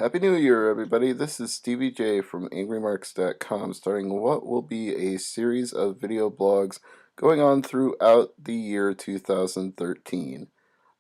Happy New Year, everybody. This is Stevie J from AngryMarks.com, starting what will be a series of video blogs going on throughout the year 2013.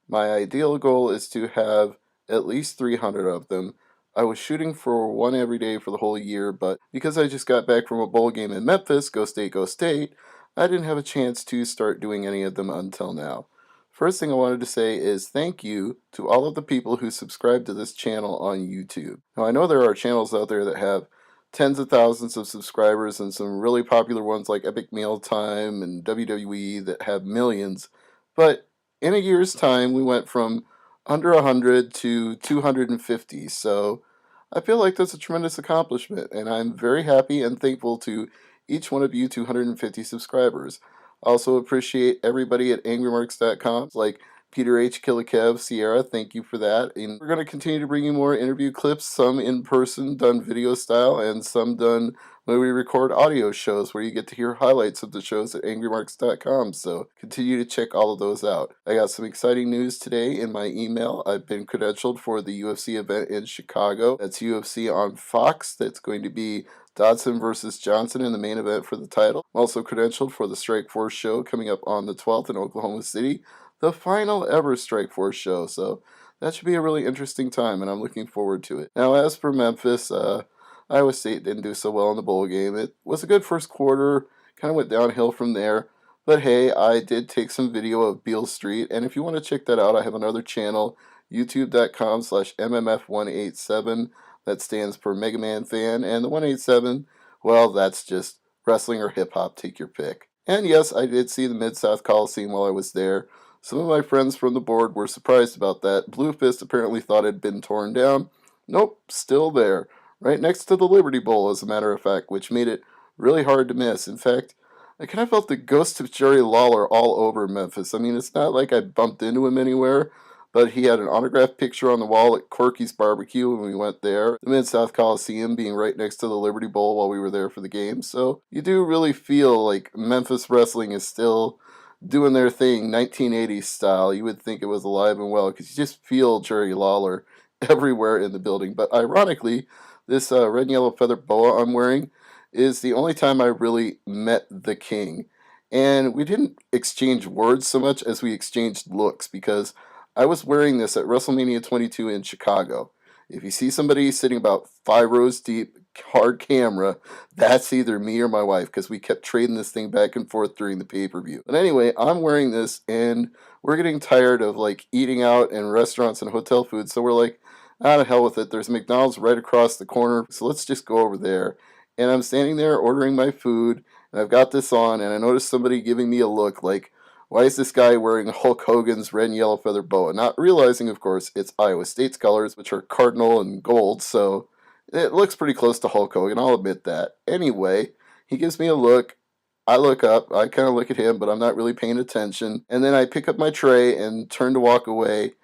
My ideal goal is to have at least 300 of them. I was shooting for one every day for the whole year, but because I just got back from a bowl game in Memphis, go State, go State, I didn't have a chance to start doing any of them until now. First thing I wanted to say is thank you to all of the people who subscribe to this channel on YouTube. Now, I know there are channels out there that have tens of thousands of subscribers and some really popular ones like Epic Mealtime and WWE that have millions, but in a year's time, we went from under 100 to 250, so I feel like that's a tremendous accomplishment, and I'm very happy and thankful to each one of you 250 subscribers. I also appreciate everybody at AngryMarks.com, like Peter H. Kev, Sierra, thank you for that. And we're going to continue to bring you more interview clips, some in person, done video style, and some done when we record audio shows where you get to hear highlights of the shows at AngryMarks.com, so continue to check all of those out. I got some exciting news today in my email. I've been credentialed for the UFC event in Chicago. That's UFC on Fox. That's going to be Dodson versus Johnson in the main event for the title. I'm also credentialed for the Strikeforce show coming up on the 12th in Oklahoma City, the final ever Strikeforce show, so that should be a really interesting time, and I'm looking forward to it. Now, as for Memphis, Iowa State didn't do so well in the bowl game. It was a good first quarter, kind of went downhill from there. But hey, I did take some video of Beale Street, and if you want to check that out, I have another channel, youtube.com/MMF187. That stands for Mega Man Fan, and the 187, well, that's just wrestling or hip-hop, take your pick. And yes, I did see the Mid-South Coliseum while I was there. Some of my friends from the board were surprised about that. Blue Fist apparently thought it had been torn down. Nope, still there. Right next to the Liberty Bowl, as a matter of fact, which made it really hard to miss. In fact, I kind of felt the ghost of Jerry Lawler all over Memphis. I mean, it's not like I bumped into him anywhere, but he had an autographed picture on the wall at Corky's Barbecue when we went there. The Mid-South Coliseum being right next to the Liberty Bowl while we were there for the game. So you do really feel like Memphis Wrestling is still doing their thing, 1980s style. You would think it was alive and well because you just feel Jerry Lawler everywhere in the building. But ironically, this red and yellow feather boa I'm wearing is the only time I really met the king. And we didn't exchange words so much as we exchanged looks, because I was wearing this at WrestleMania 22 in Chicago. If you see somebody sitting about 5 rows deep, hard camera, that's either me or my wife, because we kept trading this thing back and forth during the pay-per-view. But anyway, I'm wearing this, and we're getting tired of like eating out in restaurants and hotel food, so we're like, ah, to hell with it. There's a McDonald's right across the corner, so let's just go over there. And I'm standing there ordering my food, and I've got this on, and I noticed somebody giving me a look like, why is this guy wearing Hulk Hogan's red and yellow feather boa? Not realizing, of course, it's Iowa State's colors, which are cardinal and gold, so it looks pretty close to Hulk Hogan, I'll admit that. Anyway, he gives me a look. I look up, I kind of look at him, but I'm not really paying attention. And then I pick up my tray and turn to walk away,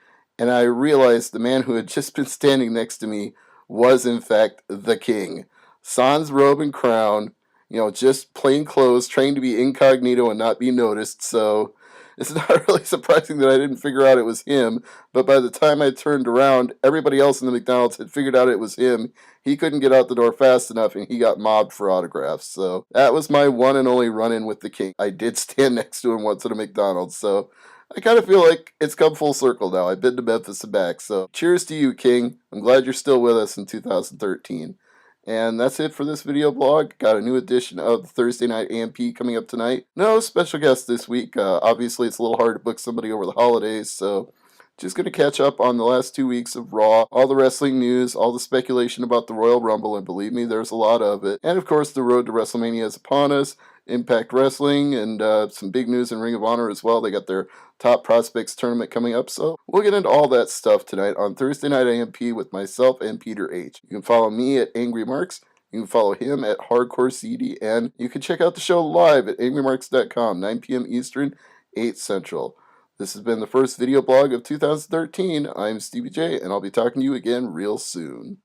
and I realized the man who had just been standing next to me was, in fact, the king. Sans robe and crown, just plain clothes, trained to be incognito and not be noticed, so it's not really surprising that I didn't figure out it was him, but by the time I turned around, everybody else in the McDonald's had figured out it was him. He couldn't get out the door fast enough, and he got mobbed for autographs, so that was my one and only run-in with the king. I did stand next to him once at a McDonald's, so I kind of feel like it's come full circle now. I've been to Memphis and back, so cheers to you, King. I'm glad you're still with us in 2013. And that's it for this video blog. Got a new edition of the Thursday Night AMP coming up tonight. No special guest this week. Obviously, it's a little hard to book somebody over the holidays, so just going to catch up on the last 2 weeks of Raw, all the wrestling news, all the speculation about the Royal Rumble, and believe me, there's a lot of it. And of course, the road to WrestleMania is upon us. Impact Wrestling, and some big news in Ring of Honor as well. They got their Top Prospects tournament coming up, so we'll get into all that stuff tonight on Thursday Night AMP with myself and Peter H. You can follow me at Angry Marks. You can follow him at Hardcore CDN. You can check out the show live at AngryMarks.com, 9 p.m. Eastern, 8 Central. This has been the first video blog of 2013. I'm Stevie J, and I'll be talking to you again real soon.